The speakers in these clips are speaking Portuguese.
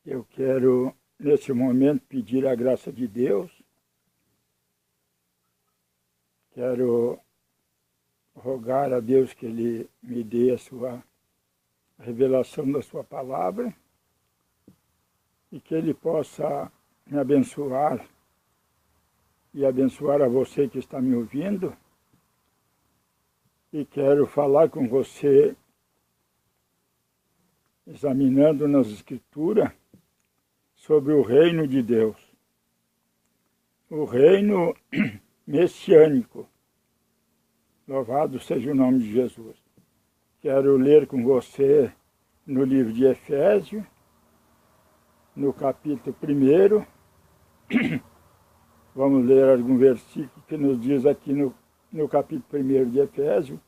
Eu quero, nesse momento, pedir a graça de Deus. Quero rogar a Deus que Ele me dê a sua revelação da sua palavra e que Ele possa me abençoar e abençoar a você que está me ouvindo. E quero falar com você, examinando nas Escrituras, sobre o reino de Deus. O reino messiânico. Louvado seja o nome de Jesus. Quero ler com você no livro de Efésios, no capítulo 1. Vamos ler algum versículo que nos diz aqui no capítulo 1 de Efésios.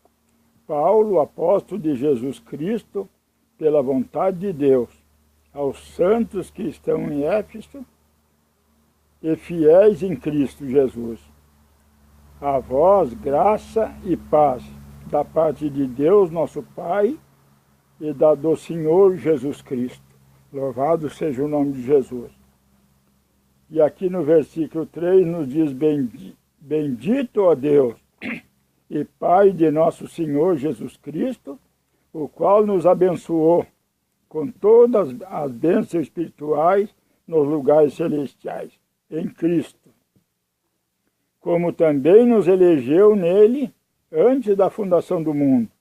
Paulo, apóstolo de Jesus Cristo, pela vontade de Deus, aos santos que estão em Éfeso e fiéis em Cristo Jesus. A vós, graça e paz, da parte de Deus, nosso Pai, e do Senhor Jesus Cristo. Louvado seja o nome de Jesus. E aqui no versículo 3 nos diz: Bendito, ó Deus e Pai de nosso Senhor Jesus Cristo, o qual nos abençoou com todas as bênçãos espirituais nos lugares celestiais, em Cristo, como também nos elegeu nele antes da fundação do mundo,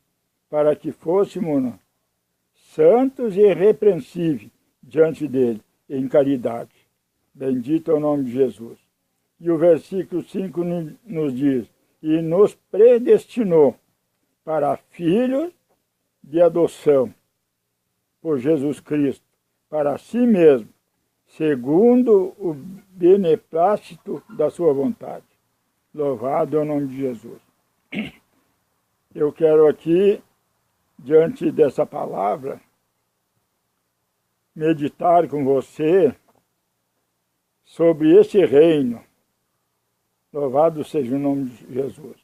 para que fôssemos santos e irrepreensíveis diante dele, em caridade. Bendito é o nome de Jesus. E o versículo 5 nos diz: E nos predestinou para filhos de adoção, por Jesus Cristo, para si mesmo, segundo o beneplácito da sua vontade. Louvado é o nome de Jesus. Eu quero aqui, diante dessa palavra, meditar com você sobre esse reino. Louvado seja o nome de Jesus.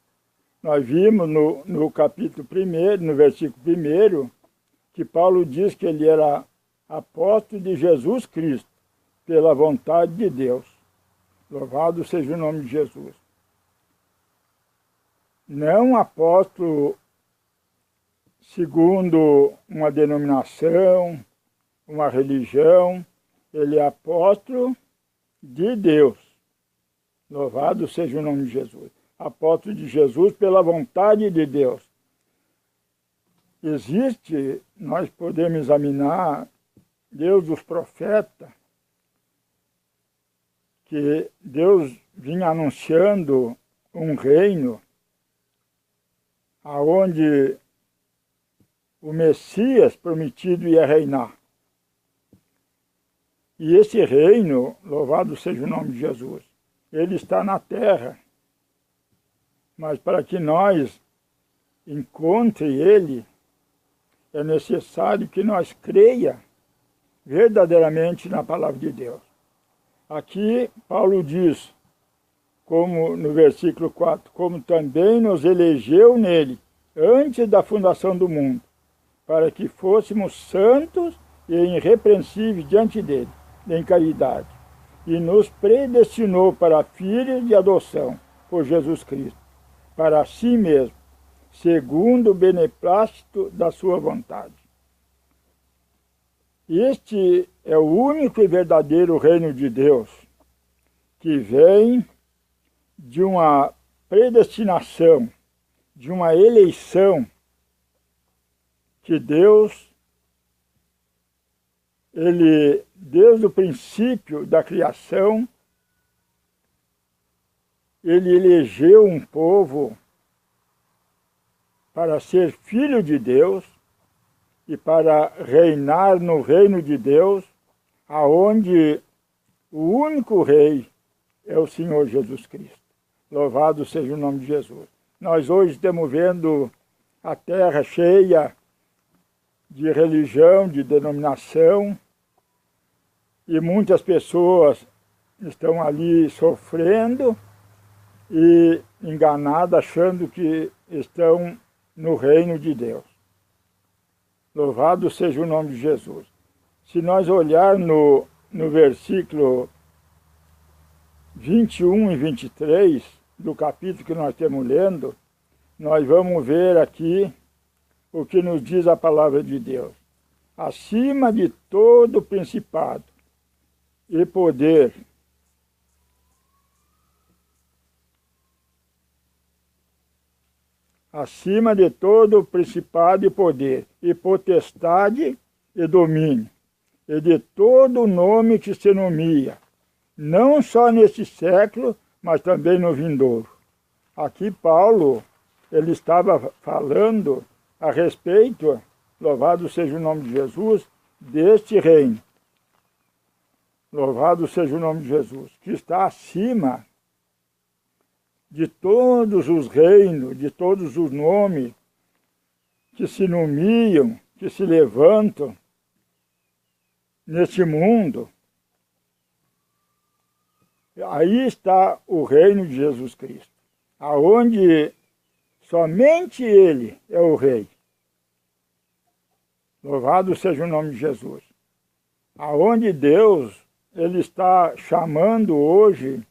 Nós vimos no capítulo 1, no versículo 1, que Paulo diz que ele era apóstolo de Jesus Cristo, pela vontade de Deus. Louvado seja o nome de Jesus. Não apóstolo segundo uma denominação, uma religião, ele é apóstolo de Deus. Louvado seja o nome de Jesus. Apóstolo de Jesus pela vontade de Deus. Existe, nós podemos examinar Deus dos profetas, que Deus vinha anunciando um reino aonde o Messias prometido ia reinar. E esse reino, louvado seja o nome de Jesus, ele está na terra. Mas para que nós encontre ele, é necessário que nós creia verdadeiramente na palavra de Deus. Aqui Paulo diz, como no versículo 4, como também nos elegeu nele, antes da fundação do mundo, para que fôssemos santos e irrepreensíveis diante dele, em caridade, e nos predestinou para filhos de adoção, por Jesus Cristo, para si mesmo, segundo o beneplácito da sua vontade. Este é o único e verdadeiro reino de Deus, que vem de uma predestinação, de uma eleição, que Deus, ele, desde o princípio da criação, ele elegeu um povo para ser filho de Deus e para reinar no reino de Deus, aonde o único rei é o Senhor Jesus Cristo. Louvado seja o nome de Jesus. Nós hoje estamos vendo a terra cheia de religião, de denominação, e muitas pessoas estão ali sofrendo e enganadas, achando que estão no reino de Deus. Louvado seja o nome de Jesus. Se nós olharmos no versículo 21 e 23 do capítulo que nós estamos lendo, nós vamos ver aqui o que nos diz a palavra de Deus. Acima de todo principado e poder, acima de todo principado e poder, e potestade e domínio, e de todo nome que se nomeia, não só neste século, mas também no vindouro. Aqui Paulo, ele estava falando a respeito, louvado seja o nome de Jesus, deste reino. Louvado seja o nome de Jesus, que está acima de todos os reinos, de todos os nomes que se nomeiam, que se levantam neste mundo. Aí está o reino de Jesus Cristo, aonde somente Ele é o Rei. Louvado seja o nome de Jesus. Aonde Deus, Ele está chamando hoje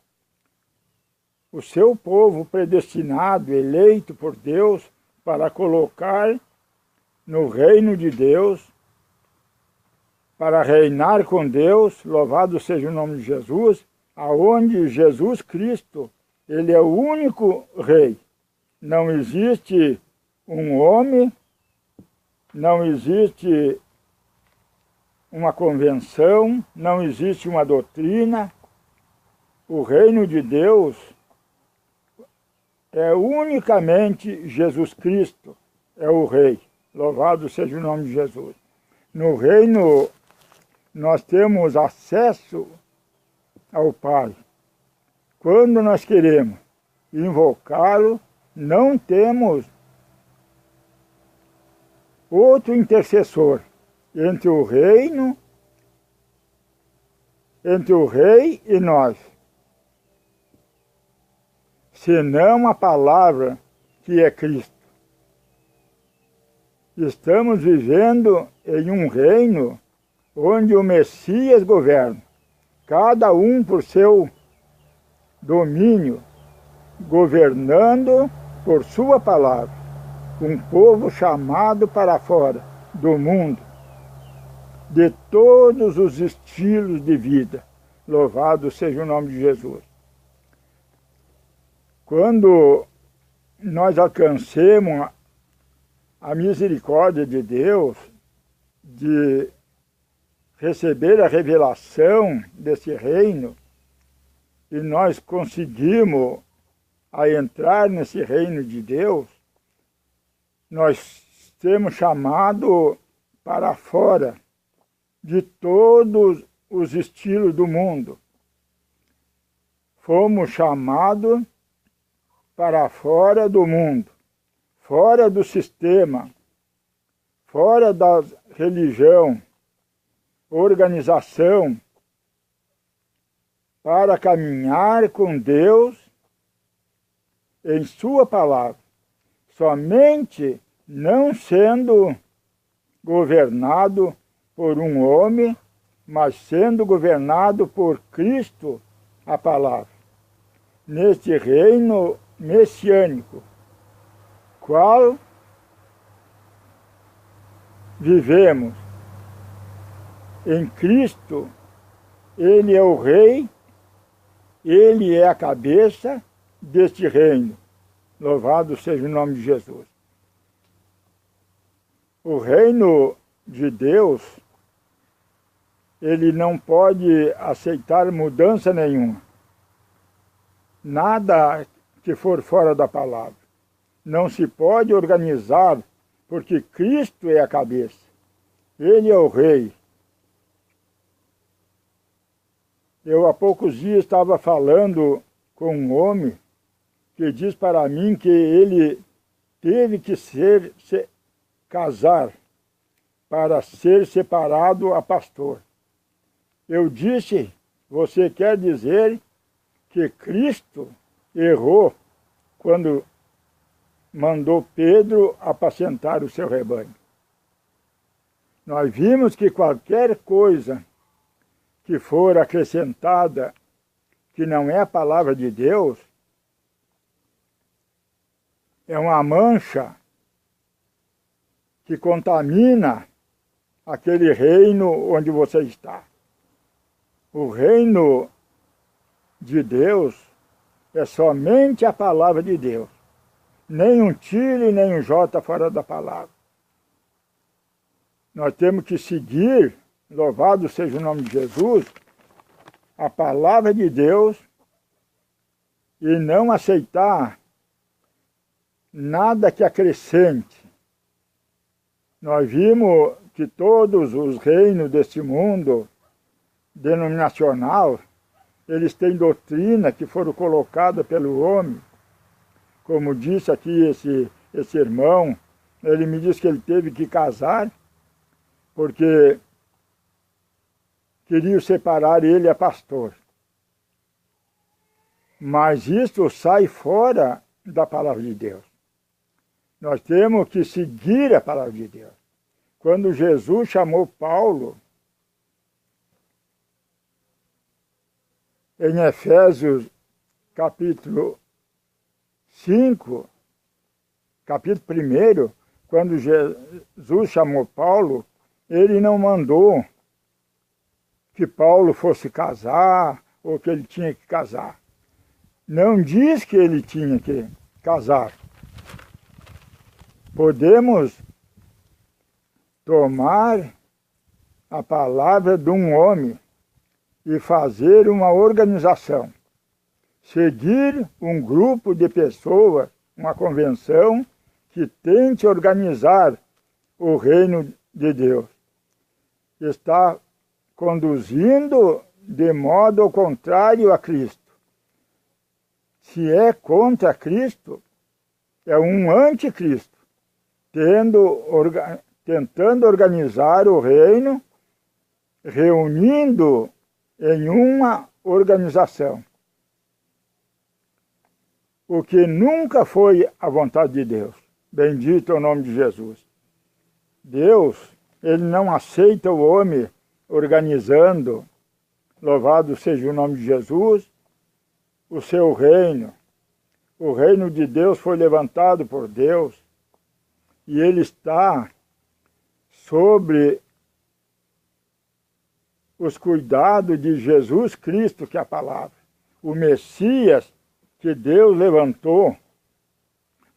o seu povo predestinado, eleito por Deus, para colocar no reino de Deus, para reinar com Deus, louvado seja o nome de Jesus, aonde Jesus Cristo, Ele é o único Rei. Não existe um homem, não existe uma convenção, não existe uma doutrina. O reino de Deus é unicamente Jesus Cristo, é o Rei. Louvado seja o nome de Jesus. No reino nós temos acesso ao Pai. Quando nós queremos invocá-lo, não temos outro intercessor entre o reino, entre o Rei e nós, senão a palavra que é Cristo. Estamos vivendo em um reino onde o Messias governa, cada um por seu domínio, governando por sua palavra, um povo chamado para fora do mundo, de todos os estilos de vida. Louvado seja o nome de Jesus. Quando nós alcancemos a misericórdia de Deus, de receber a revelação desse reino, e nós conseguimos a entrar nesse reino de Deus, nós temos chamado para fora de todos os estilos do mundo. Fomos chamados para fora do mundo, fora do sistema, fora da religião, organização, para caminhar com Deus em sua palavra, somente não sendo governado por um homem, mas sendo governado por Cristo, a palavra, neste reino messiânico, qual vivemos. Em Cristo, Ele é o Rei, Ele é a cabeça deste reino. Louvado seja o nome de Jesus. O reino de Deus, ele não pode aceitar mudança nenhuma. Nada que for fora da palavra. Não se pode organizar, porque Cristo é a cabeça. Ele é o Rei. Eu há poucos dias estava falando com um homem que diz para mim que ele teve que se casar para ser separado a pastor. Eu disse, você quer dizer que Cristo errou quando mandou Pedro apacentar o seu rebanho? Nós vimos que qualquer coisa que for acrescentada, que não é a palavra de Deus, é uma mancha que contamina aquele reino onde você está. O reino de Deus é somente a palavra de Deus. Nem um tiro e nem um jota fora da palavra. Nós temos que seguir, louvado seja o nome de Jesus, a palavra de Deus e não aceitar nada que acrescente. Nós vimos que todos os reinos deste mundo denominacional, eles têm doutrina que foram colocadas pelo homem. Como disse aqui esse irmão, ele me disse que ele teve que casar porque queriam separar ele a pastor. Mas isso sai fora da palavra de Deus. Nós temos que seguir a palavra de Deus. Quando Jesus chamou Paulo, em Efésios capítulo 5, capítulo 1, quando Jesus chamou Paulo, ele não mandou que Paulo fosse casar ou que ele tinha que casar. Não diz que ele tinha que casar. Podemos tomar a palavra de um homem e fazer uma organização. Seguir um grupo de pessoas, uma convenção que tente organizar o reino de Deus. Está conduzindo de modo ao contrário a Cristo. Se é contra Cristo, é um anticristo, tentando organizar o reino, reunindo em uma organização. O que nunca foi a vontade de Deus. Bendito é o nome de Jesus. Deus, ele não aceita o homem organizando, louvado seja o nome de Jesus, o seu reino. O reino de Deus foi levantado por Deus e ele está sobre os cuidados de Jesus Cristo, que é a palavra. O Messias que Deus levantou,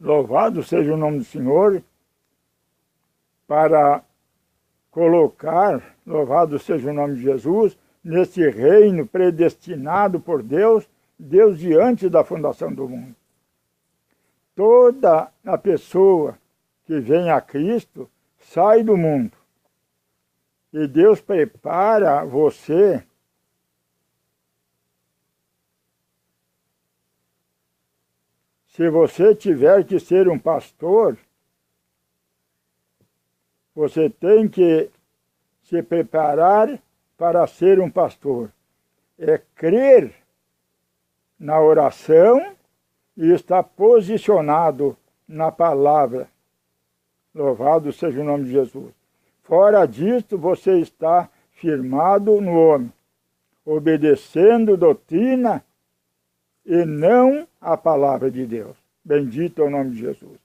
louvado seja o nome do Senhor, para colocar, louvado seja o nome de Jesus, nesse reino predestinado por Deus, Deus diante da fundação do mundo. Toda a pessoa que vem a Cristo sai do mundo. E Deus prepara você se você tiver que ser um pastor, você tem que se preparar para ser um pastor. É crer na oração e estar posicionado na palavra. Louvado seja o nome de Jesus. Fora disto, você está firmado no homem, obedecendo doutrina e não a palavra de Deus. Bendito é o nome de Jesus.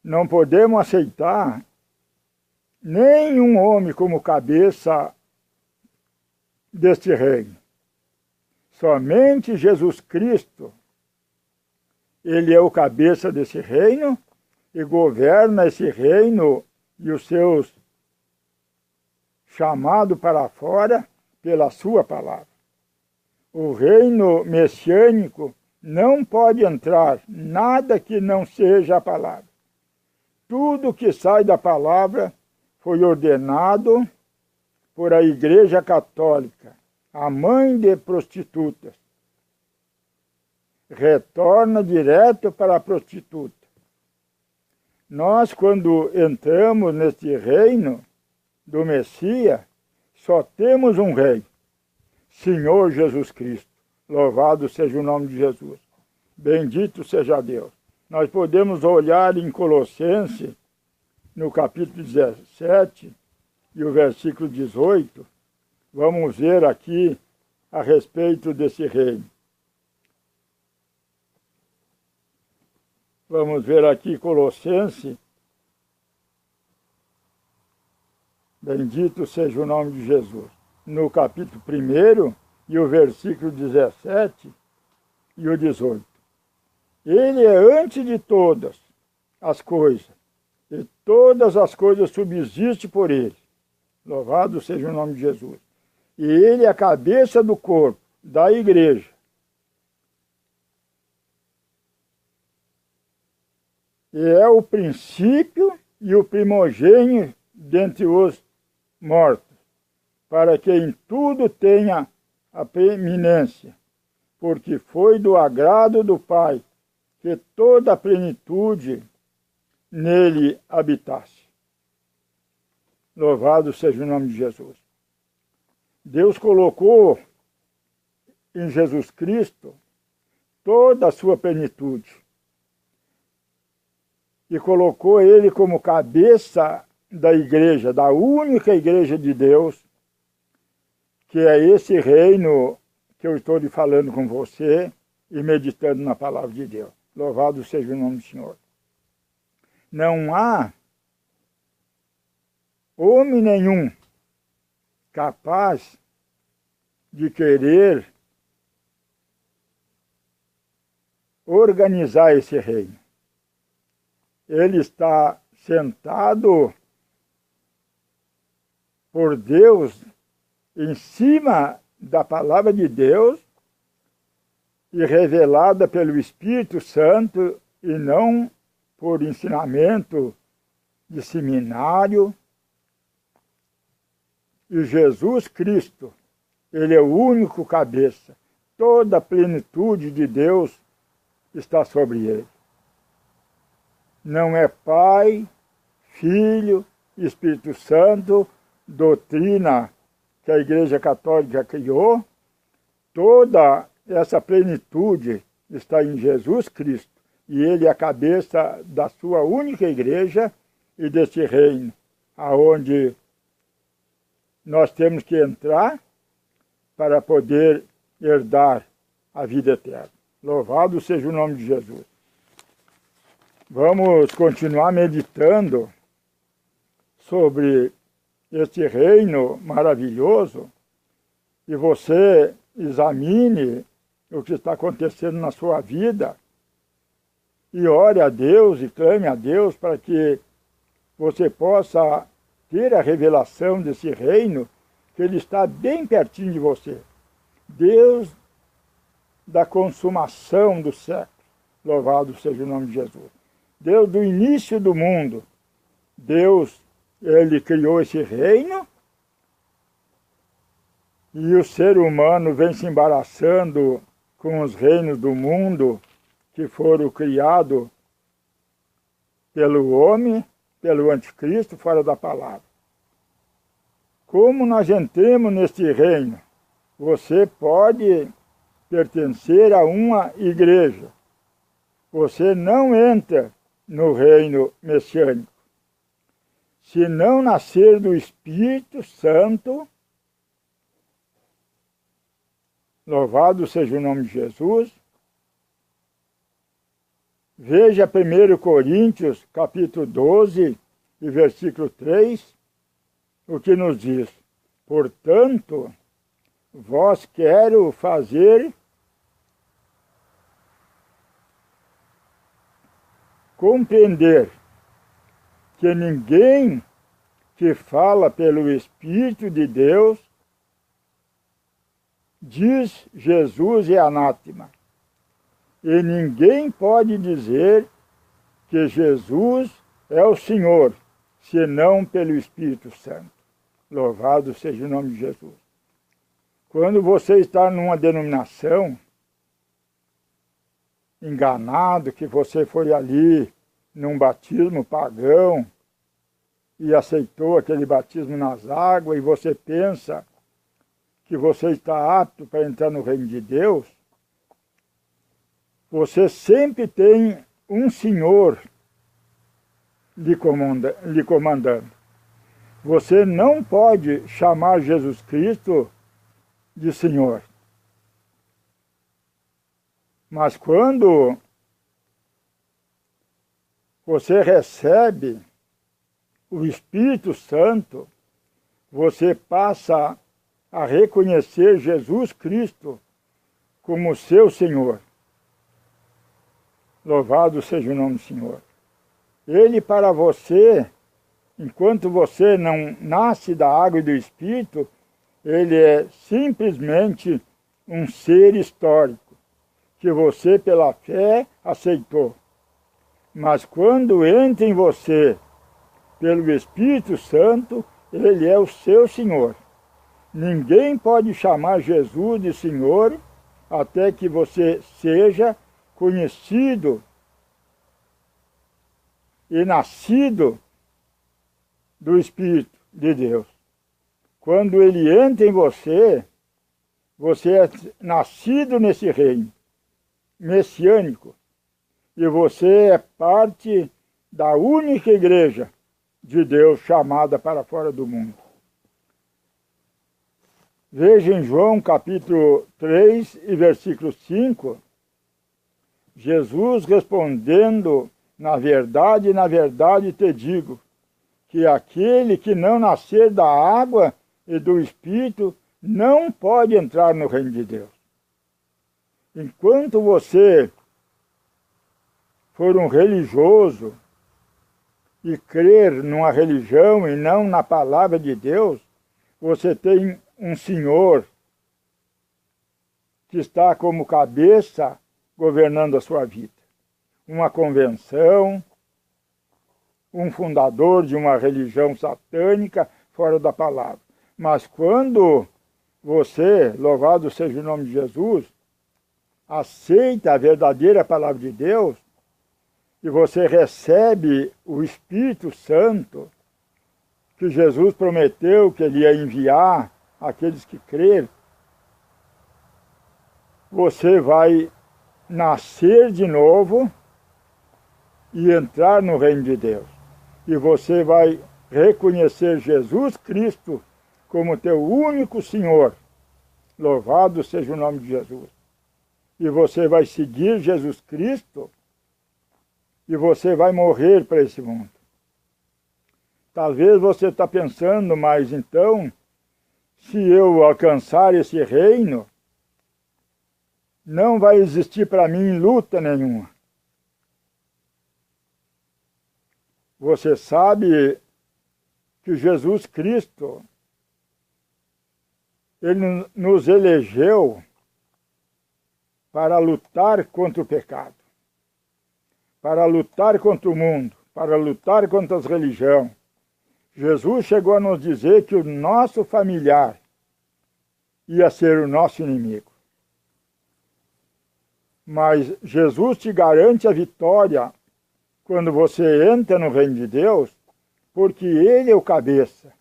Não podemos aceitar nenhum homem como cabeça deste reino. Somente Jesus Cristo, ele é o cabeça desse reino e governa esse reino e os seus chamados para fora pela sua palavra. O reino messiânico não pode entrar nada que não seja a palavra. Tudo que sai da palavra foi ordenado por a Igreja Católica, a mãe de prostitutas. Retorna direto para a prostituta. Nós, quando entramos neste reino do Messias, só temos um rei, Senhor Jesus Cristo. Louvado seja o nome de Jesus. Bendito seja Deus. Nós podemos olhar em Colossenses, no capítulo 17 e o versículo 18, vamos ver aqui a respeito desse reino. Vamos ver aqui Colossenses, bendito seja o nome de Jesus, no capítulo 1 e o versículo 17 e o 18. Ele é antes de todas as coisas, e todas as coisas subsistem por ele. Louvado seja o nome de Jesus. E ele é a cabeça do corpo, da igreja. E é o princípio e o primogênito dentre os mortos, para que em tudo tenha a preeminência, porque foi do agrado do Pai que toda a plenitude nele habitasse. Louvado seja o nome de Jesus. Deus colocou em Jesus Cristo toda a sua plenitude e colocou ele como cabeça da igreja, da única igreja de Deus, que é esse reino que eu estou lhe falando com você e meditando na palavra de Deus. Louvado seja o nome do Senhor. Não há homem nenhum capaz de querer organizar esse reino. Ele está sentado por Deus em cima da palavra de Deus e revelada pelo Espírito Santo e não por ensinamento de seminário. E Jesus Cristo, ele é o único cabeça. Toda a plenitude de Deus está sobre ele. Não é Pai, Filho, Espírito Santo, doutrina que a Igreja Católica criou. Toda essa plenitude está em Jesus Cristo. E ele é a cabeça da sua única igreja e desse reino, aonde nós temos que entrar para poder herdar a vida eterna. Louvado seja o nome de Jesus. Vamos continuar meditando sobre este reino maravilhoso e você examine o que está acontecendo na sua vida e ore a Deus e clame a Deus para que você possa ter a revelação desse reino, que ele está bem pertinho de você. Deus da consumação do século, louvado seja o nome de Jesus. Deus do início do mundo, Deus, ele criou esse reino e o ser humano vem se embaraçando com os reinos do mundo que foram criados pelo homem, pelo anticristo, fora da palavra. Como nós entremos neste reino? Você pode pertencer a uma igreja. Você não entra no reino messiânico. Se não nascer do Espírito Santo, louvado seja o nome de Jesus. Veja 1 Coríntios, capítulo 12, e versículo 3, o que nos diz. Portanto, vós quero fazer compreender que ninguém que fala pelo Espírito de Deus diz Jesus é anátema. E ninguém pode dizer que Jesus é o Senhor, senão pelo Espírito Santo. Louvado seja o nome de Jesus. Quando você está numa denominação, enganado, que você foi ali num batismo pagão e aceitou aquele batismo nas águas e você pensa que você está apto para entrar no reino de Deus, você sempre tem um Senhor lhe comandando. Você não pode chamar Jesus Cristo de Senhor. Mas quando você recebe o Espírito Santo, você passa a reconhecer Jesus Cristo como seu Senhor. Louvado seja o nome do Senhor. Ele para você, enquanto você não nasce da água e do Espírito, ele é simplesmente um ser histórico, que você pela fé aceitou. Mas quando entra em você, pelo Espírito Santo, ele é o seu Senhor. Ninguém pode chamar Jesus de Senhor até que você seja conhecido e nascido do Espírito de Deus. Quando ele entra em você, você é nascido nesse reino messiânico e você é parte da única igreja de Deus chamada para fora do mundo. Veja em João capítulo 3 e versículo 5, Jesus respondendo, na verdade te digo, que aquele que não nascer da água e do Espírito não pode entrar no reino de Deus. Enquanto você for um religioso e crer numa religião e não na palavra de Deus, você tem um senhor que está como cabeça governando a sua vida. Uma convenção, um fundador de uma religião satânica fora da palavra. Mas quando você, louvado seja o nome de Jesus, aceita a verdadeira palavra de Deus, e você recebe o Espírito Santo, que Jesus prometeu que ele ia enviar àqueles que crerem, você vai nascer de novo e entrar no reino de Deus. E você vai reconhecer Jesus Cristo como teu único Senhor. Louvado seja o nome de Jesus. E você vai seguir Jesus Cristo e você vai morrer para esse mundo. Talvez você está pensando, mas então, se eu alcançar esse reino, não vai existir para mim luta nenhuma. Você sabe que Jesus Cristo, ele nos elegeu para lutar contra o pecado, para lutar contra o mundo, para lutar contra as religiões. Jesus chegou a nos dizer que o nosso familiar ia ser o nosso inimigo. Mas Jesus te garante a vitória quando você entra no reino de Deus, porque ele é o cabeça.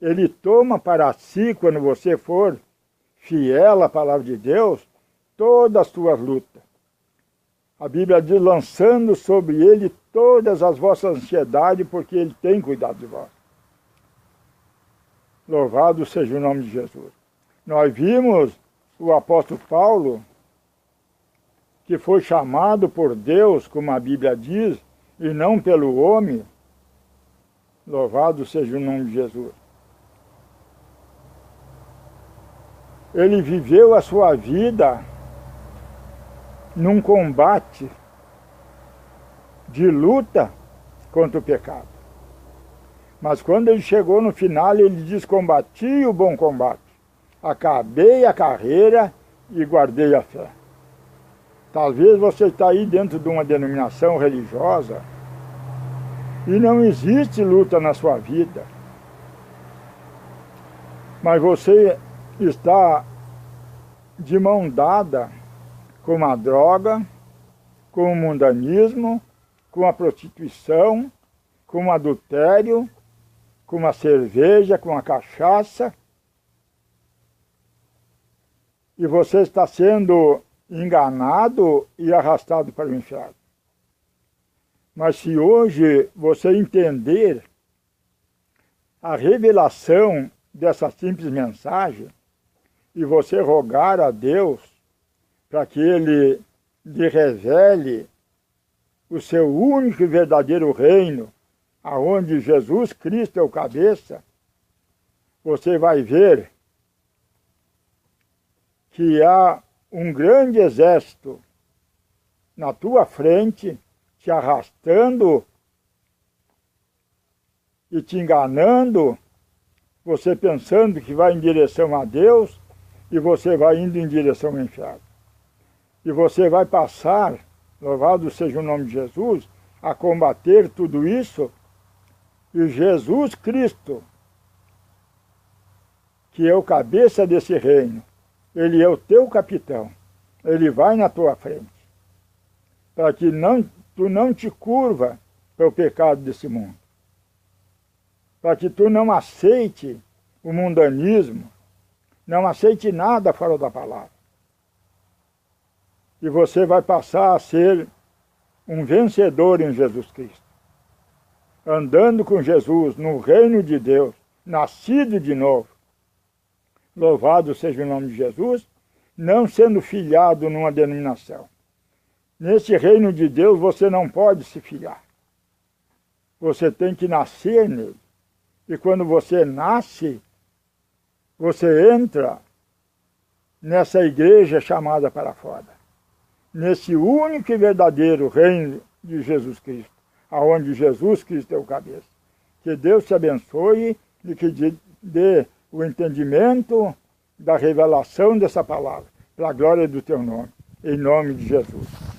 Ele toma para si, quando você for fiel à palavra de Deus, todas as suas lutas. A Bíblia diz, lançando sobre ele todas as vossas ansiedades, porque ele tem cuidado de vós. Louvado seja o nome de Jesus. Nós vimos o apóstolo Paulo, que foi chamado por Deus, como a Bíblia diz, e não pelo homem. Louvado seja o nome de Jesus. Ele viveu a sua vida num combate de luta contra o pecado. Mas quando ele chegou no final, ele diz, combati o bom combate, acabei a carreira e guardei a fé. Talvez você está aí dentro de uma denominação religiosa e não existe luta na sua vida. Mas você está de mão dada com a droga, com o mundanismo, com a prostituição, com o adultério, com a cerveja, com a cachaça. E você está sendo enganado e arrastado para o inferno. Mas se hoje você entender a revelação dessa simples mensagem e você rogar a Deus para que Ele lhe revele o seu único e verdadeiro reino, aonde Jesus Cristo é o cabeça, você vai ver que há um grande exército na tua frente, te arrastando e te enganando, você pensando que vai em direção a Deus e você vai indo em direção ao inferno. E você vai passar, louvado seja o nome de Jesus, a combater tudo isso, e Jesus Cristo, que é o cabeça desse reino, Ele é o teu capitão, Ele vai na tua frente, para que tu não te curva para o pecado desse mundo, para que tu não aceite o mundanismo, não aceite nada fora da palavra. E você vai passar a ser um vencedor em Jesus Cristo, andando com Jesus no reino de Deus, nascido de novo. Louvado seja o nome de Jesus, não sendo filiado numa denominação. Nesse reino de Deus você não pode se filiar. Você tem que nascer nele. E quando você nasce, você entra nessa igreja chamada para fora. Nesse único e verdadeiro reino de Jesus Cristo, aonde Jesus Cristo é o cabeça. Que Deus te abençoe e que dê o entendimento da revelação dessa palavra, para a glória do teu nome, em nome de Jesus.